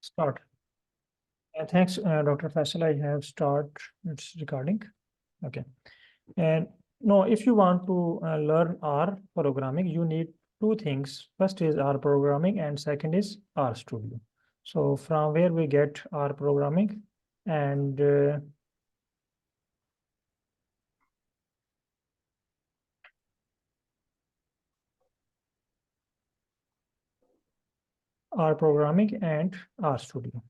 Start. Thanks, Dr. Faisal. I have start. It's recording. Okay. And no, if you want to learn R programming, you need two things. First is R programming, and second is RStudio. So from where we get R programming, and R programming and RStudio.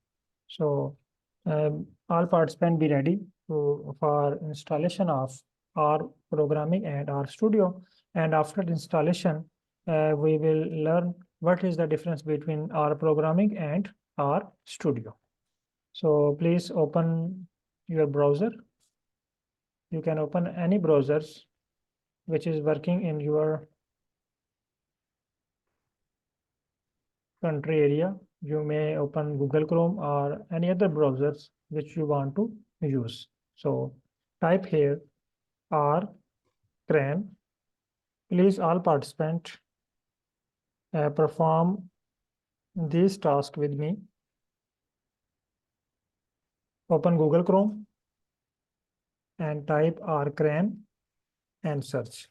So all participants be ready for installation of R programming and RStudio. And after the installation, we will learn what is the difference between R programming and RStudio. So please open your browser. You can open any browsers which is working in your country area. You may open Google Chrome or any other browsers which you want to use. So type here R CRAN. Please all participants perform this task with me. Open Google Chrome and type R CRAN and search.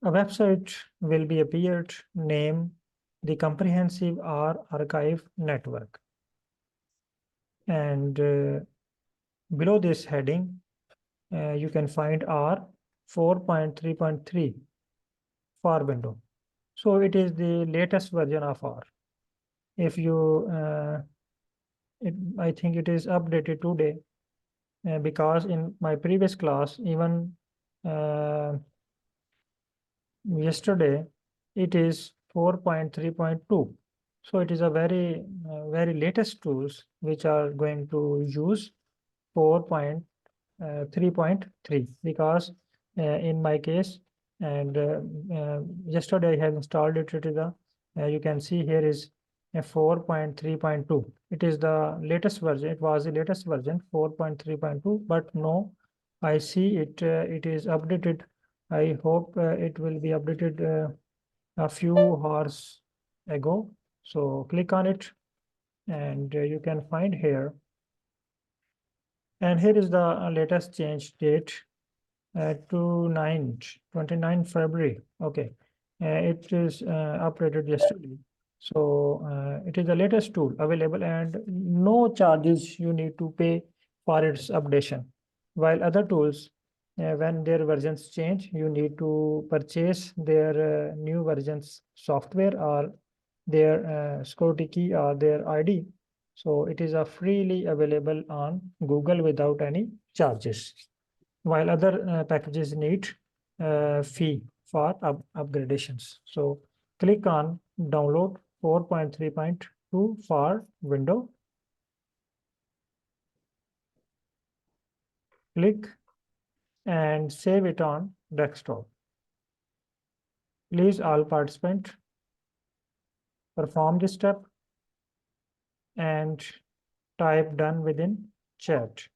A website will be appeared, name the Comprehensive R Archive Network. And below this heading, you can find R 4.3.3 for window. So it is the latest version of R. If you, I think it is updated today because in my previous class, even yesterday, it is 4.3.2. So it is a very, very latest tools which are going to use 4.3.3 because in my case, and yesterday I have installed it. It is a, you can see here is a 4.3.2. It is the latest version. It was the latest version 4.3.2, but no, I see it. It is updated. I hope it will be updated a few hours ago. So click on it, and you can find here. And here is the latest change date to 29 February. Okay, it is updated yesterday. So it is the latest tool available, and no charges you need to pay for its updation. While other tools, when their versions change, you need to purchase their new versions software or their security key or their ID. So it is a freely available on Google without any charges. While other packages need fee for upgradations. So click on download 4.3.2 for window. Click and save it on desktop. Please all participants perform this step and type done within chat.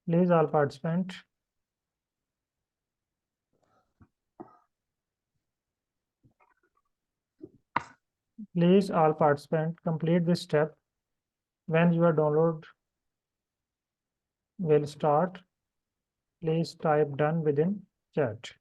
Please all participants complete this step. When your download will start, please type done within chat.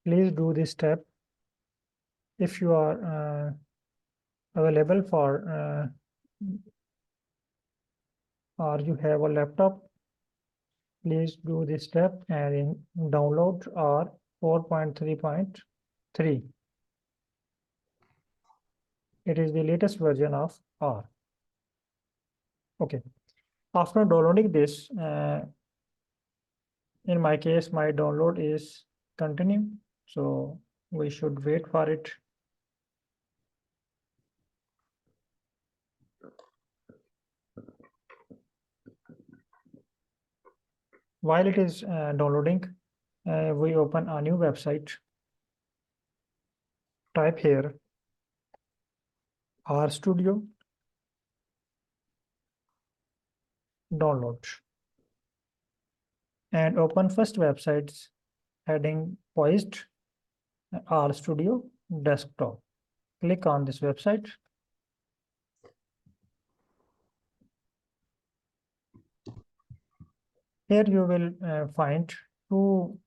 Please do this step. If you are available for or you have a laptop, please do this step and download R 4.3.3. It is the latest version of R. Okay. After downloading this, in my case, my download is continue. So we should wait for it. While it is downloading, we open a new website. Type here RStudio download and open first website's heading poised RStudio desktop. Click on this website. Here you will find two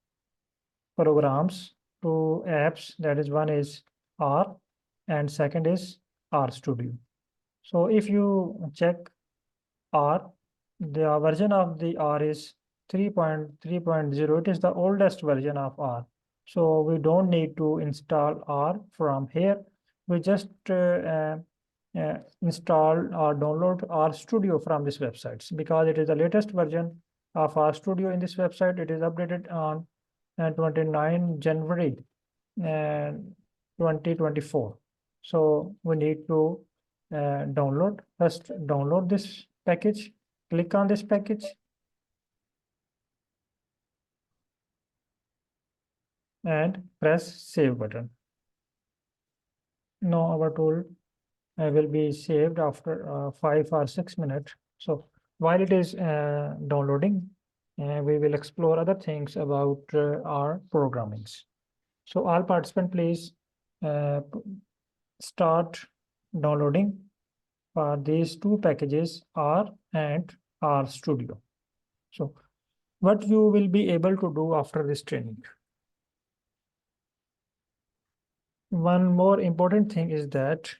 programs, two apps. That is, one is R and second is RStudio. So if you check R, the version of the R is 3.3.0. It is the oldest version of R. So we don't need to install R from here. We just install or download RStudio from this website because it is the latest version of RStudio in this website. It is updated on 29 January 2024. So we need to download. First, download this package. Click on this package and press save button. Now our tool will be saved after 5 or 6 minutes. So while it is downloading, we will explore other things about our programmings. So all participants, please start downloading for these two packages, R and RStudio. So what you will be able to do after this training. One more important thing is that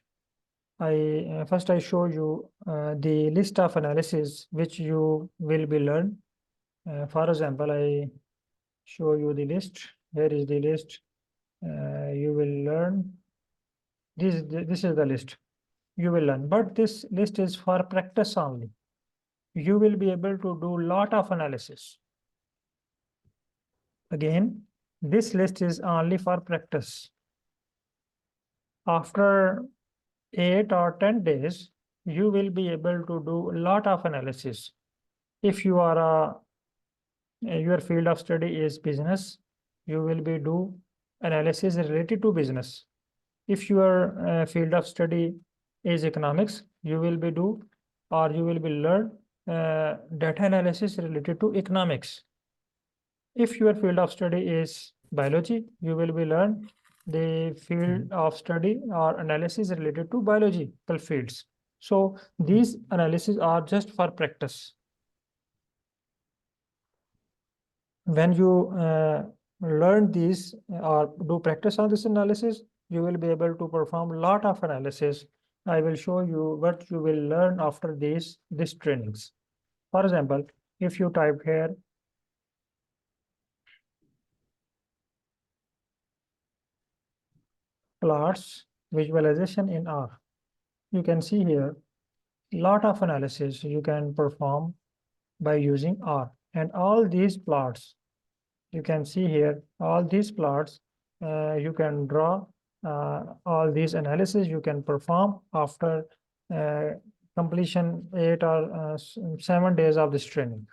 first I show you the list of analysis which you will be learned. For example, I show you the list. Here is the list. You will learn. This is the list you will learn, but this list is for practice only. You will be able to do lot of analysis. Again, this list is only for practice. After 8 or 10 days, you will be able to do a lot of analysis. If you are your field of study is business, you will be do analysis related to business. If your field of study is economics, you will be do or you will be learn data analysis related to economics. If your field of study is biology, you will be learn the field of study or analysis related to biological fields. So these analyses are just for practice. When you learn these or do practice on this analysis, you will be able to perform a lot of analysis. I will show you what you will learn after these trainings. For example, if you type here plots visualization in R, you can see here lot of analysis you can perform by using R. And all these plots, you can see here, all these plots, you can draw all these analysis you can perform after completion 8 or 7 days of this training.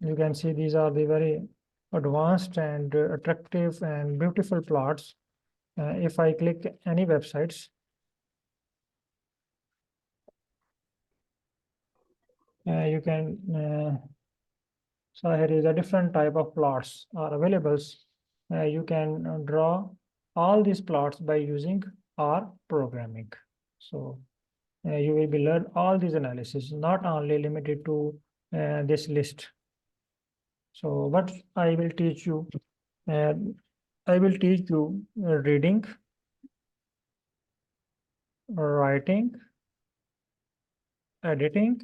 You can see these are the very advanced and attractive and beautiful plots. If I click any websites, you can so here is a different type of plots are available. You can draw all these plots by using R programming. So you will be learn all these analysis, not only limited to this list. So what I will teach you, I will teach you reading, writing, editing,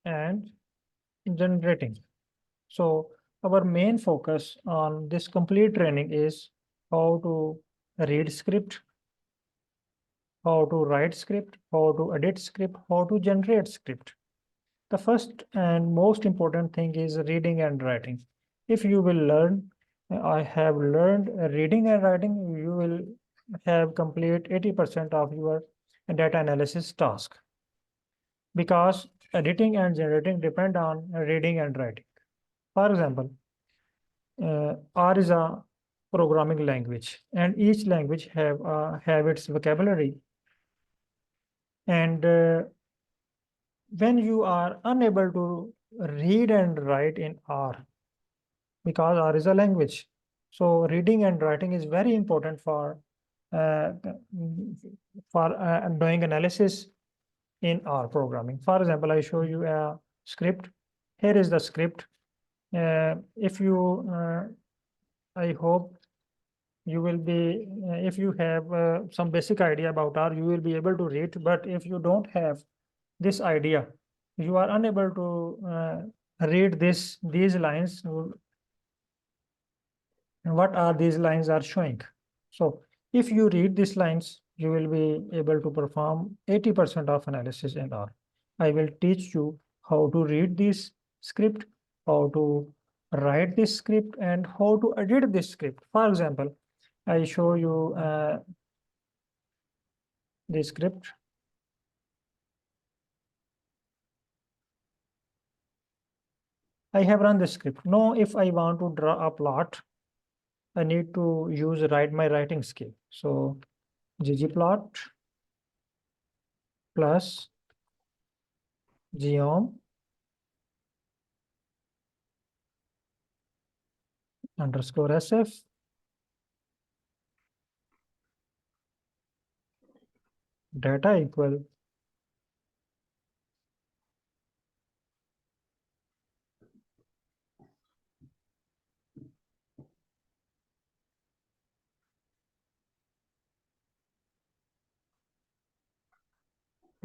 and generating. So our main focus on this complete training is how to read script, how to write script, how to edit script, how to generate script. The first and most important thing is reading and writing. If you will learn, I have learned reading and writing, you will have complete 80% of your data analysis task, because editing and generating depend on reading and writing. For example, R is a programming language, and each language have its vocabulary. And when you are unable to read and write in R, because R is a language, so reading and writing is very important uh, doing analysis in R programming. For example, I show you a script. Here is the script. If you, I hope you will be, if you have some basic idea about R, you will be able to read. But if you don't have this idea, you are unable to read these lines. What are these lines are showing? So if you read these lines, you will be able to perform 80% of analysis in R. I will teach you how to read this script, how to write this script, and how to edit this script. For example, I show you the script. I have run the script. Now, if I want to draw a plot, I need to use my writing skill. So ggplot plus geom underscore sf data equal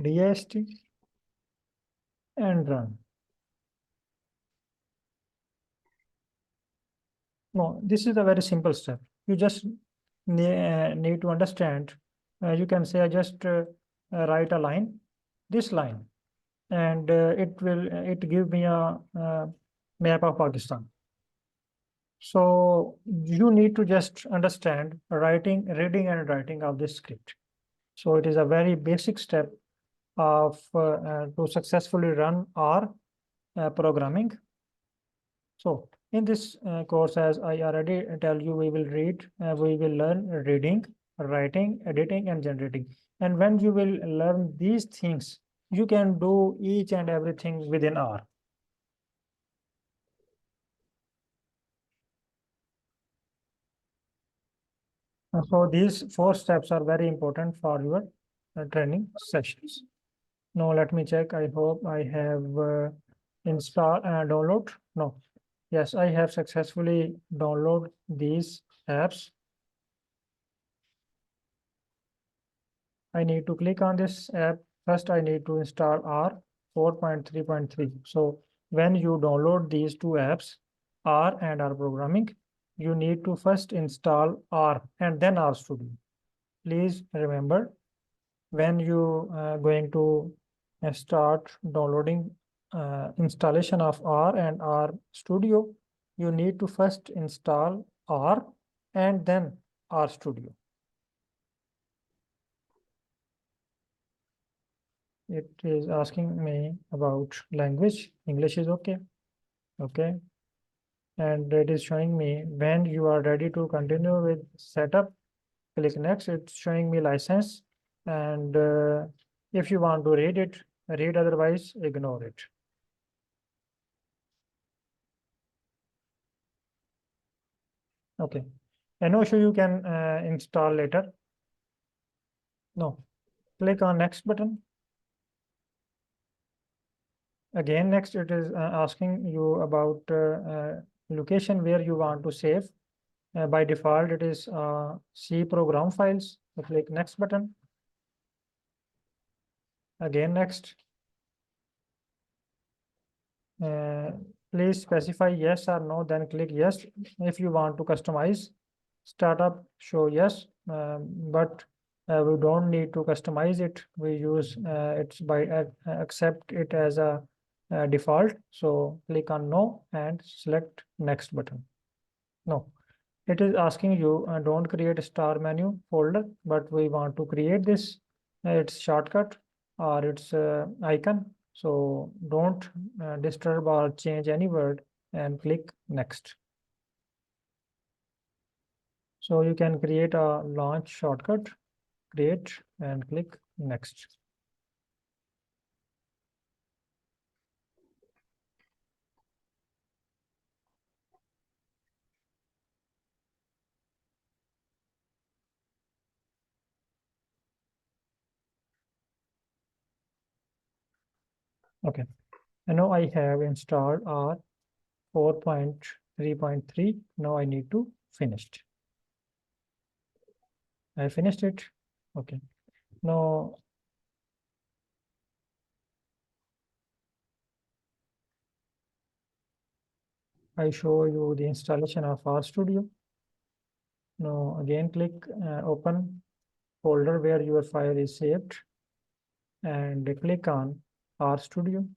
dist and run. No, this is a very simple step. You just need to understand. You can say I just write a line, this line, and it give me a map of Pakistan. So you need to just understand reading and writing of this script. So it is a very basic step of to successfully run R programming. So in this course, as I already tell you, we will learn reading, writing, editing, and generating. And when you will learn these things, you can do each and everything within R. So these 4 steps are very important for your training sessions. Now let me check. I hope I have installed download. No. Yes, I have successfully downloaded these apps. I need to click on this app. First, I need to install R 4.3.3. So when you download these 2 apps, R and R programming, you need to first install R and then RStudio. Please remember, when you going to start downloading installation of R and RStudio, you need to first install R and then RStudio. It is asking me about language. English is okay. Okay. And it is showing me when you are ready to continue with setup, click next. It's showing me license. And if you want to read it, read, otherwise ignore it. Okay. And also you can install later. No. Click on next button. Again, next it is asking you about location where you want to save. By default, it is C program files. So click next button. Again, next. Please specify yes or no, then click yes. If you want to customize startup, show yes, but We don't need to customize it. We use it's by accept it as a default. So click on no and select next button. No, it is asking you don't create a star menu folder, but we want to create this. Its shortcut or its icon. So don't disturb or change any word and click next. So you can create a launch shortcut, create and click next. Okay, and now I have installed R 4.3.3. Now I need to finish it. I finished it. Okay, now I show you the installation of RStudio. Now again click open folder where your file is saved and click on RStudio.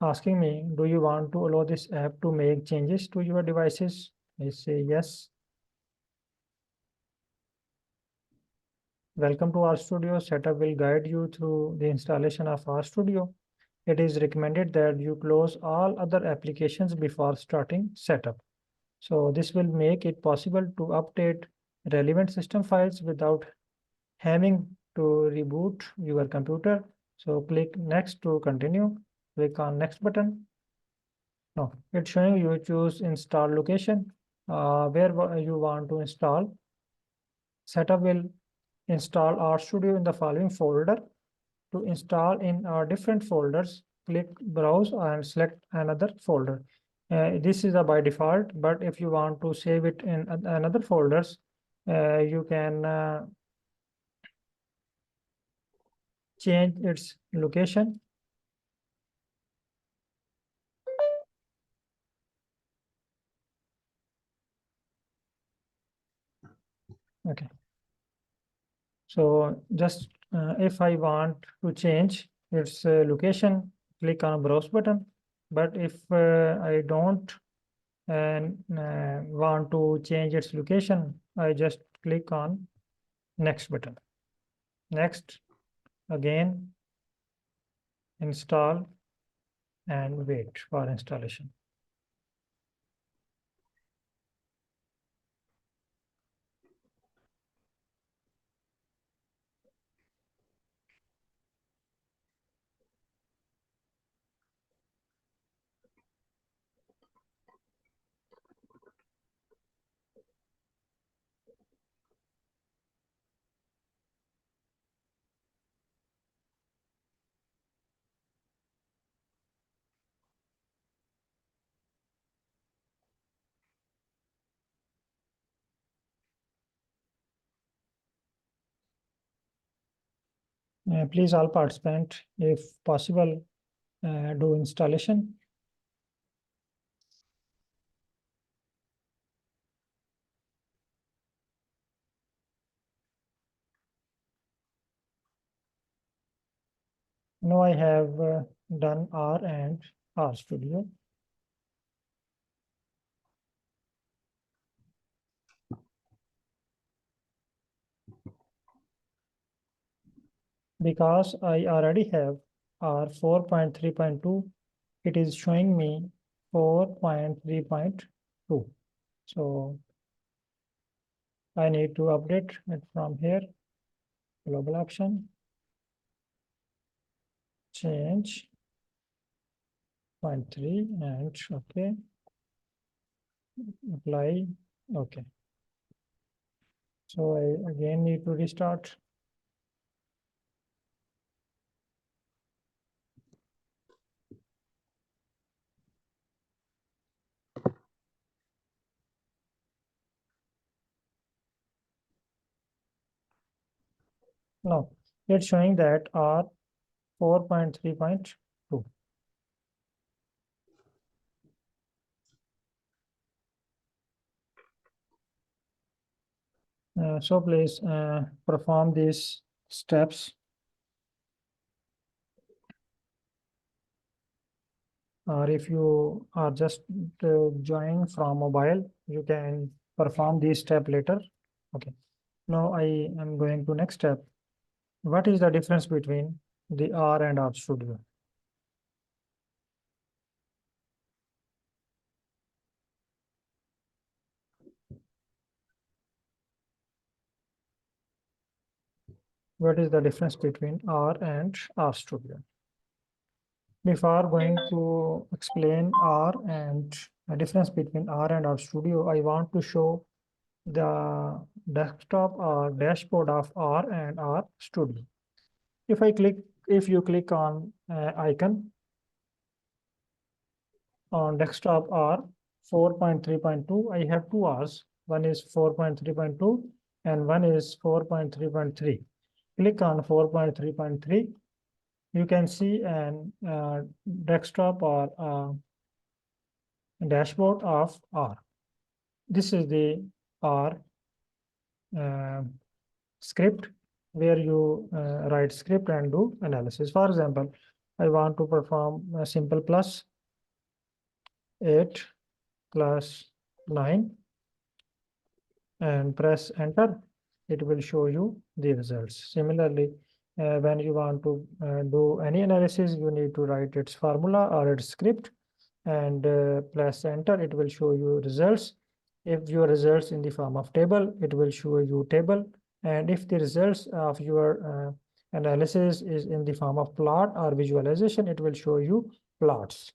Asking me, do you want to allow this app to make changes to your devices? I say yes. Welcome to RStudio. Setup will guide you through the installation of RStudio. It is recommended that you close all other applications before starting setup. So this will make it possible to update relevant system files without having to reboot your computer. So click next to continue. Click on next button. No, it's showing you choose install location where you want to install. Setup will install RStudio in the following folder. To install in different folders, click browse and select another folder. This is a by default, but if you want to save it in another folders, you can change its location. Okay. So just if I want to change its location, click on browse button. But if I don't want to change its location, I just click on next button. Next, again, install and wait for installation. Please all participants, if possible, do installation. Now I have done R and RStudio. Because I already have R 4.3.2, it is showing me 4.3.2. So I need to update it from here. Global option, change 0.3 and okay. Apply, okay. So I again need to restart. No, it's showing that R 4.3.2. So please perform these steps. Or if you are just joining from mobile, you can perform this step later. Okay. Now I am going to next step. What is the difference between the R and RStudio? What is the difference between R and RStudio? Before going to explain R and the difference between R and RStudio, I want to show the desktop or dashboard of R and RStudio. If you click on icon on desktop R 4.3.2, I have two R's. One is 4.3.2 and one is 4.3.3. Click on 4.3.3. You can see an desktop or dashboard of R. This is the R uh, script where you write script and do analysis. For example, I want to perform a simple plus 8 plus 9 and press enter. It will show you the results. Similarly, when you want to do any analysis, you need to write its formula or its script and press enter. It will show you results. If your results in the form of table, it will show you table. And if the results of your analysis is in the form of plot or visualization, it will show you plots.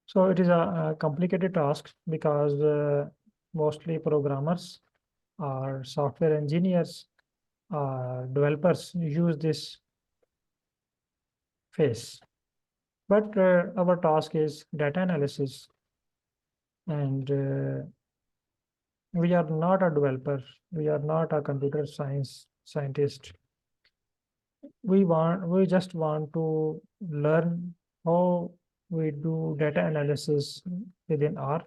So it is a complicated task because mostly programmers or software engineers developers use this phase. But our task is data analysis, and we are not a developer. We are not a computer science scientist. We just want to learn how we do data analysis within R.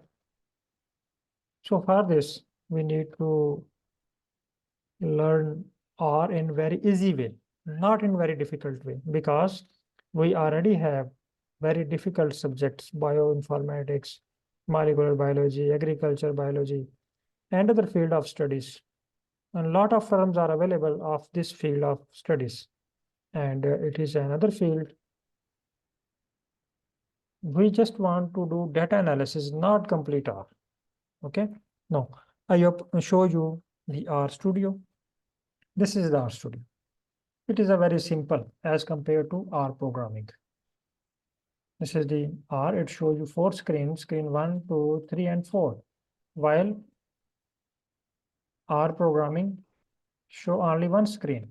So for this, we need to learn R in very easy way, not in very difficult way, because we already have very difficult subjects, bioinformatics, molecular biology, agriculture biology, and other field of studies. And a lot of firms are available of this field of studies. And it is another field. We just want to do data analysis, not complete R. Okay. Now, I show you the RStudio. This is the RStudio. It is a very simple as compared to R programming. This is the R. It shows you four screens, screen 1, 2, 3, and 4. While R programming show only one screen.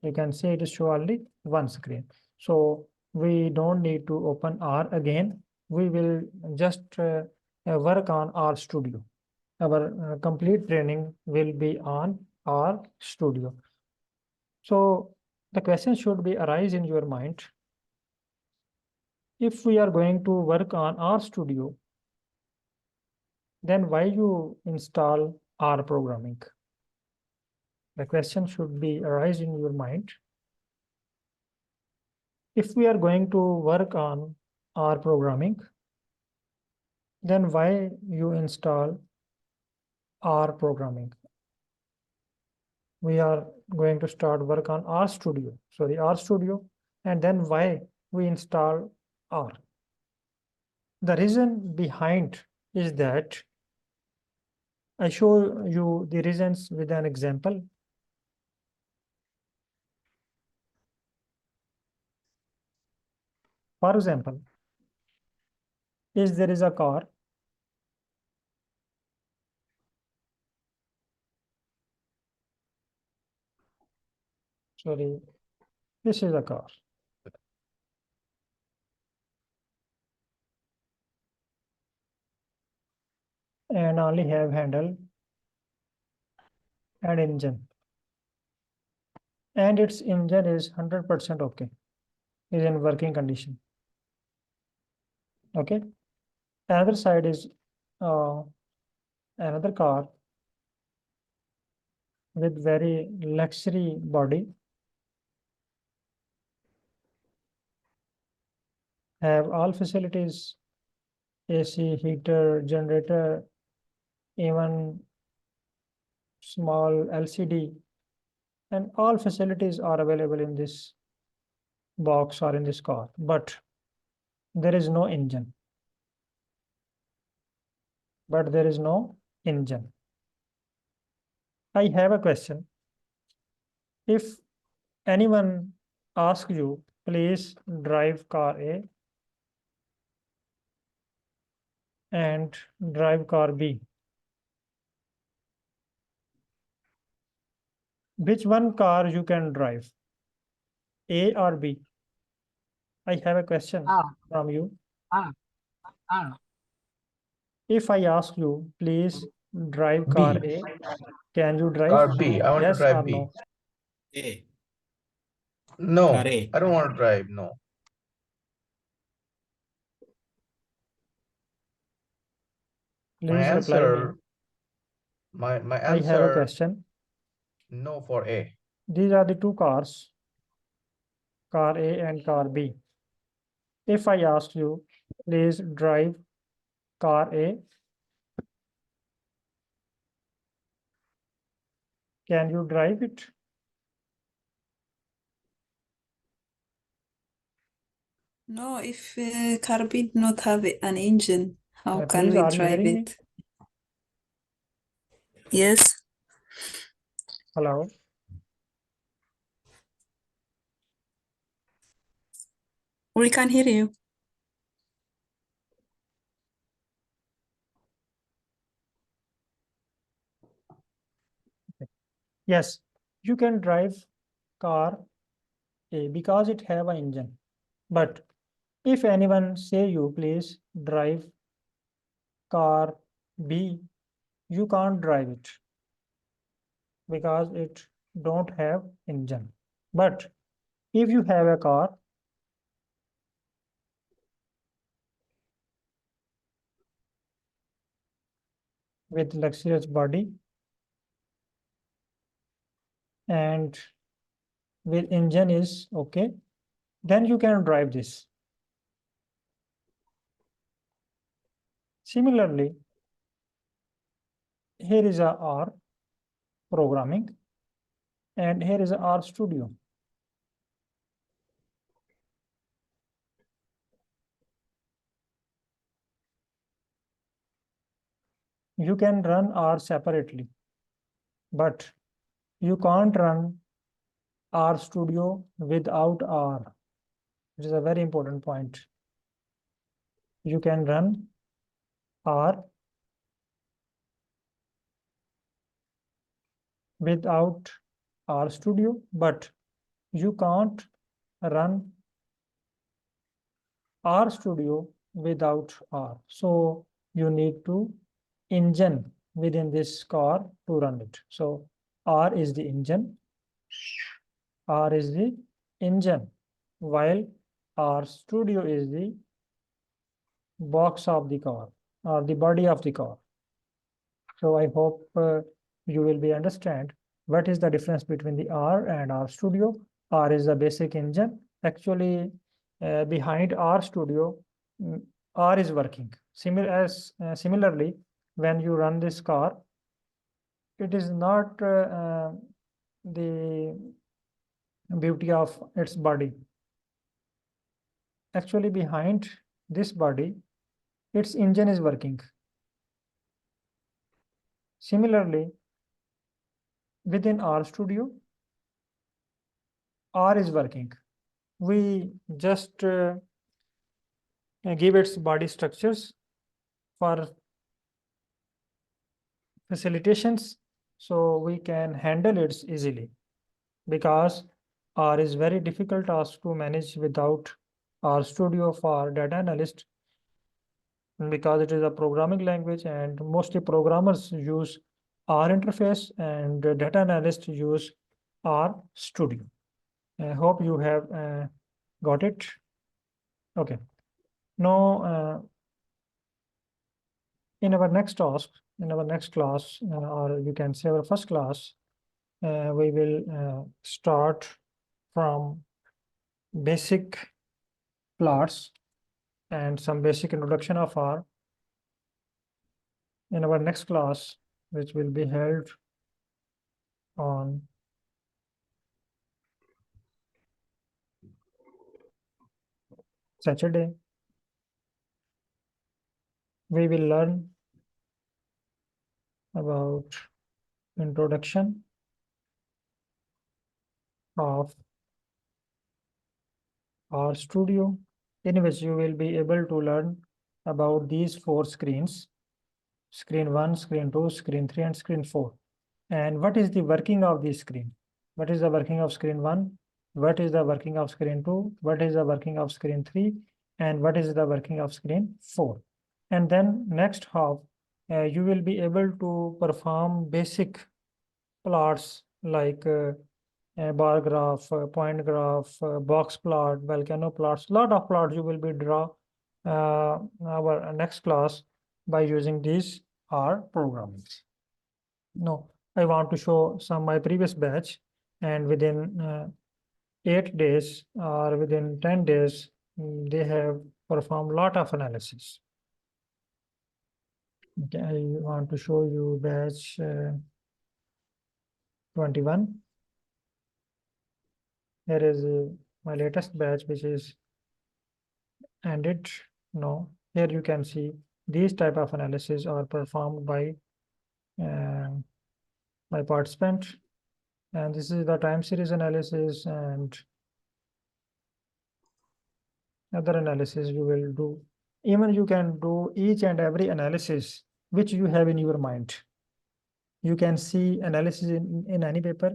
You can see it is show only one screen. So we don't need to open R again. We will just work on RStudio. Our complete training will be on RStudio. So the question should be arise in your mind. If we are going to work on RStudio, then why you install R programming? The question should be arise in your mind. If we are going to work on R programming, then why you install R programming? We are going to start work on RStudio, and then why we install R? The reason behind is that I show you the reasons with an example. For example, there is a car. Sorry, this is a car. And only have handle and engine. And its engine is 100% okay, is in working condition. Okay. Another side is another car with very luxury body, have all facilities, AC, heater, generator, even small LCD, and all facilities are available in this box or in this car, but there is no engine. But there is no engine. I have a question. If anyone asks you, please drive car A and drive car B, which one car you can drive, A or B? I have a question from you. Ah, ah. If I ask you, please drive car B. A, can you drive? Car B. I want to Yes drive or B. no? A. No, Car A. I don't want to drive. No. My Please reply me. answer. My I have a answer. question. No for A. These are the two cars, car A and car B. If I ask you, please drive car A, can you drive it? No, if car B not have an engine, how can Please, we are you drive hearing me? it? Yes, Hello. we can hear you. Yes, you can drive car A because it have an engine. But if anyone say you please drive car B, you can't drive it because it don't have engine. But if you have a car with luxurious body and with engine is okay, then you can drive this. Similarly, here is a R programming and here is a RStudio. You can run R separately, but you can't run RStudio without R. It is a very important point. You can run R without RStudio, but you can't run RStudio without R. So you need to engine within this car to run it. So R is the engine. R is the engine, while RStudio is the box of the car or the body of the car. So I hope you will be understand what is the difference between the R and RStudio. R is the basic engine. Actually, behind RStudio, R is working. Similarly, when you run this car, it is not the beauty of its body. Actually, behind this body, its engine is working. Similarly, within RStudio, R is working. We just give its body structures for facilitations so we can handle it easily, because R is very difficult task to manage without RStudio for data analyst, because it is a programming language and mostly programmers use R interface and data analysts use RStudio. I hope you have got it. Okay. Now, in our next task, in our next class, or you can say our first class, we will start from basic plots and some basic introduction of R in our next class, which will be held on Saturday. We will learn about introduction of RStudio, in which you will be able to learn about these 4 screens: screen 1, screen 2, screen 3, and screen 4. And what is the working of the screen? What is the working of screen 1? What is the working of screen 2? What is the working of screen 3? And what is the working of screen 4? And then next half, you will be able to perform basic plots like bar graph, point graph, box plot, volcano plots. Lot of plots you will be draw our next class by using these R programs. No, I want to show some my previous batch, and within 8 days or within 10 days, they have performed lot of analysis. Okay, I want to show you batch 21. Here is my latest batch, which is ended. No, here you can see these type of analysis are performed by participant, and this is the time series analysis and other analysis you will do. Even you can do each and every analysis which you have in your mind. You can see analysis in any paper,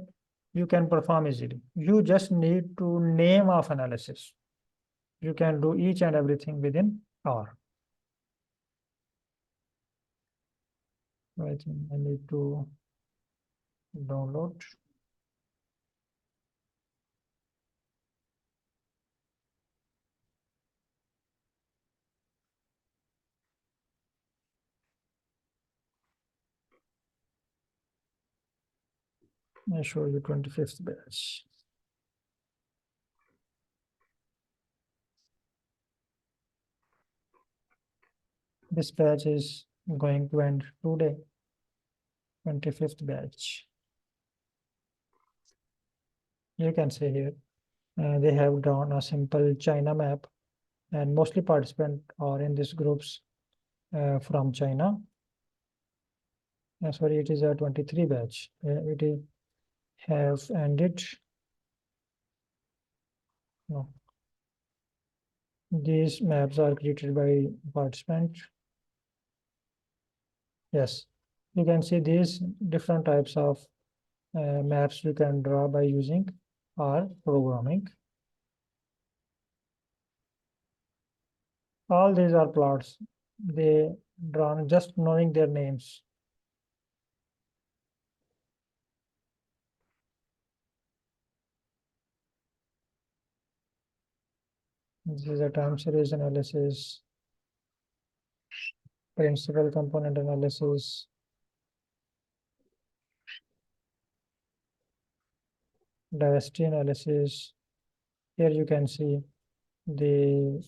you can perform easily. You just need to name of analysis. You can do each and everything within R. I think I need to download. I show you 25th batch. This batch is going to end today, 25th batch. You can see here, they have drawn a simple China map, and mostly participants are in these groups from China. Sorry, it is a 23 batch. It is have ended. No. These maps are created by participant. Yes, you can see these different types of maps you can draw by using R programming. All these are plots. They drawn just knowing their names. This is a time series analysis, principal component analysis, diversity analysis. Here you can see the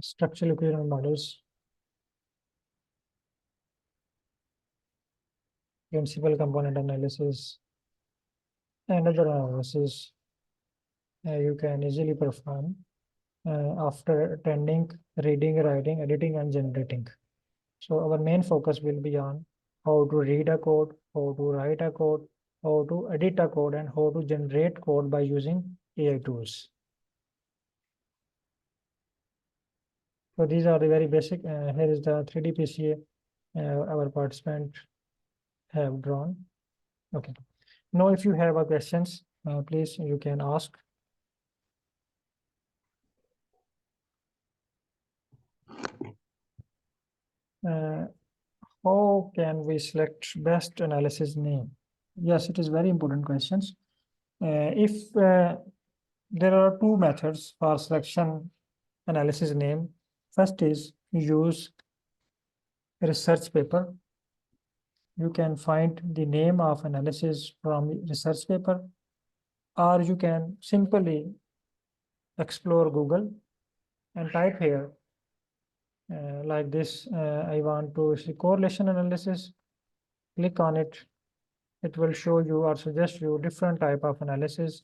structural equivalent models, principal component analysis, and other analysis you can easily perform after attending reading, writing, editing, and generating. So our main focus will be on how to read a code, how to write a code, how to edit a code, and how to generate code by using AI tools. So these are the very basic. Here is the 3D PCA our participant have drawn. Okay. Now, if you have a questions, please you can ask. How can we select best analysis name? Yes, it is very important questions. If there are 2 methods for selection analysis name. First is use research paper. You can find the name of analysis from research paper, or you can simply explore Google and type here like this. I want to see correlation analysis. Click on it. It will show you or suggest you different type of analysis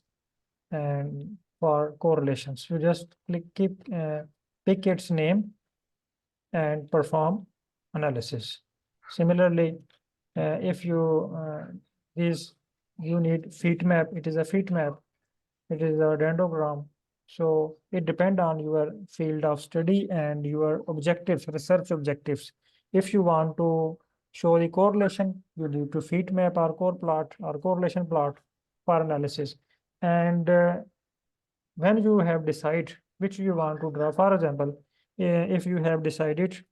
and for correlations. You just pick its name and perform analysis. Similarly, if you need feet map, it is a feet map, it is a dendrogram. So it depends on your field of study and your objectives, research objectives. If you want to show the correlation, you need to feet map or core plot or correlation plot for analysis. And when you have decided which you want to draw, for example, if you have decided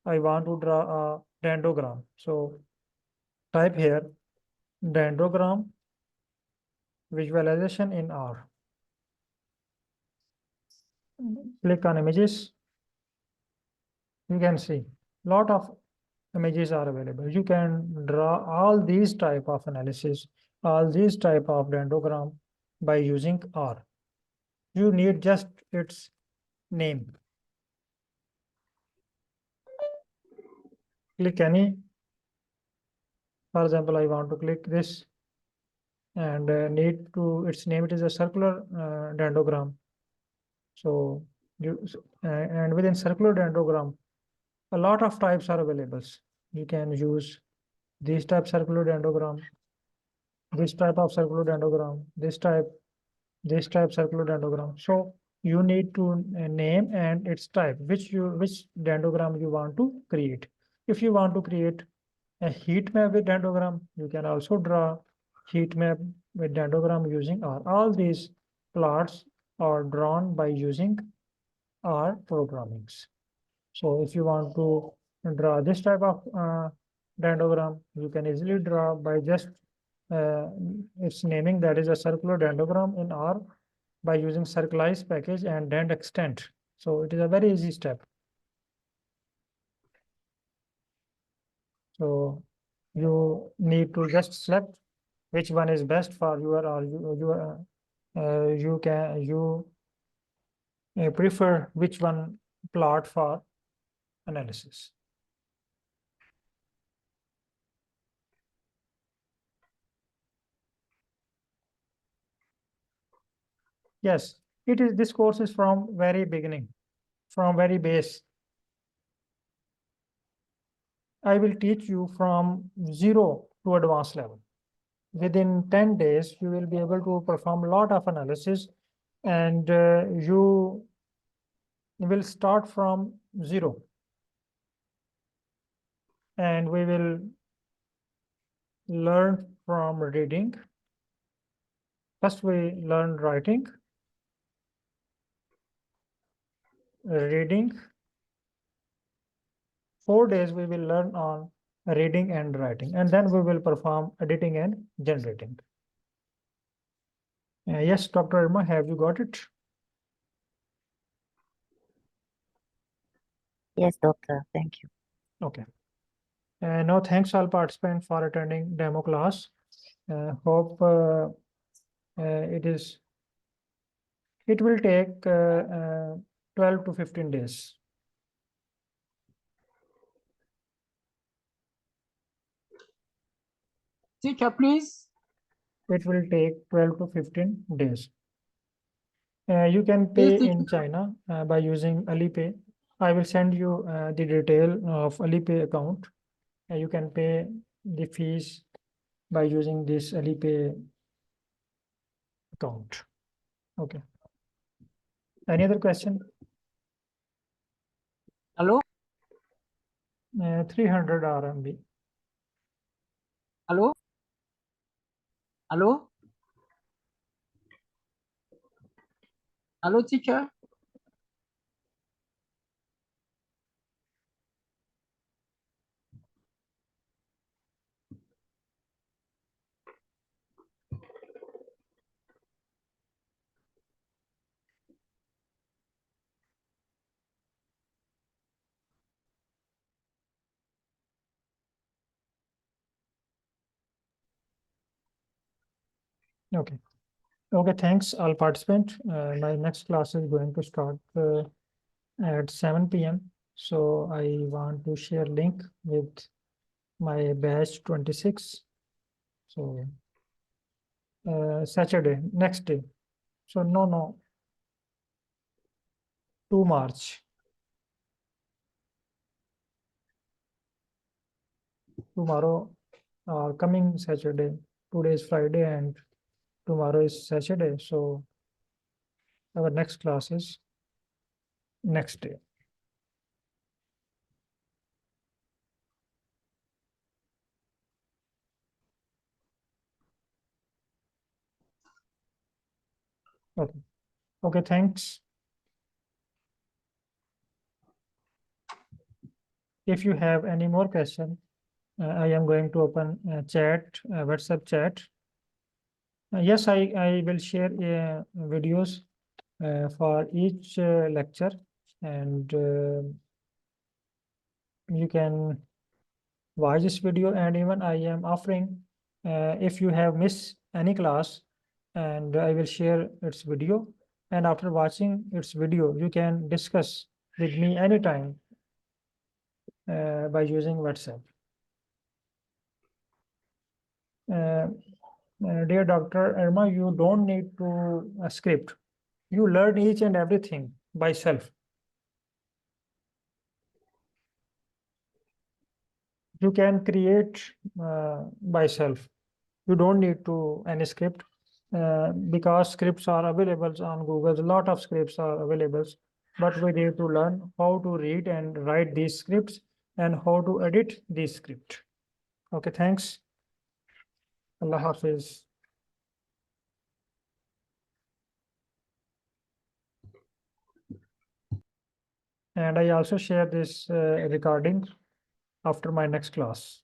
I want to draw a dendrogram, so type here dendrogram visualization in R. Click on images. You can see lot of images are available. You can draw all these type of analysis, all these type of dendrogram by using R. You need just its name. Click any. For example, I want to click this and need to its name. It is a circular dendrogram. So and within circular dendrogram, a lot of types are available. You can use this type circular dendrogram, this type of circular dendrogram, this type circular dendrogram. So you need to name and its type, which dendrogram you want to create. If you want to create a heat map with dendrogram, you can also draw heat map with dendrogram using R. All these plots are drawn by using R programmings. So if you want to draw this type of dendrogram, you can easily draw by just its naming, that is a circular dendrogram in R, by using circleize package and dend extent. So it is a very easy step. So you need to just select which one is best for your or you prefer which one plot for analysis. Yes, it is. This course is from very beginning, from very base. I will teach you from 0 to advanced level. Within 10 days, you will be able to perform a lot of analysis, and you will start from 0. And we will learn from reading. First, we learn writing, reading. 4 days we will learn on reading and writing, and then we will perform editing and generating. Yes, Dr. Irma, have you got it? Yes, doctor. Thank you. Okay. Now, thanks all participants for attending demo class. Hope it will take 12 to 15 days. Teacher, please. It will take 12 to 15 days. You can pay in China by using Alipay. I will send you the detail of Alipay account. You can pay the fees by using this Alipay account. Okay. Any other question? Hello? 300 RMB. Hello? Hello? Hello, teacher? Okay. Okay, thanks all participant. My next class is going to start at 7 p.m. So I want to share link with my batch 26. So Saturday, next day. So no, 2 March. Tomorrow, coming Saturday. Today is Friday and tomorrow is Saturday. So our next class is next day. Okay. Okay, thanks. If you have any more question, I am going to open chat, WhatsApp chat. Yes, I will share videos for each lecture, and you can watch this video. And even I am offering, if you have missed any class, and I will share its video. And after watching its video, you can discuss with me anytime by using WhatsApp. Dear Dr. Irma, you don't need to script. You learn each and everything by self. You can create by self. You don't need to any script because scripts are available on Google. A lot of scripts are available, but we need to learn how to read and write these scripts and how to edit these script. Okay, thanks. Allah Hafiz. And I also share this recording after my next class.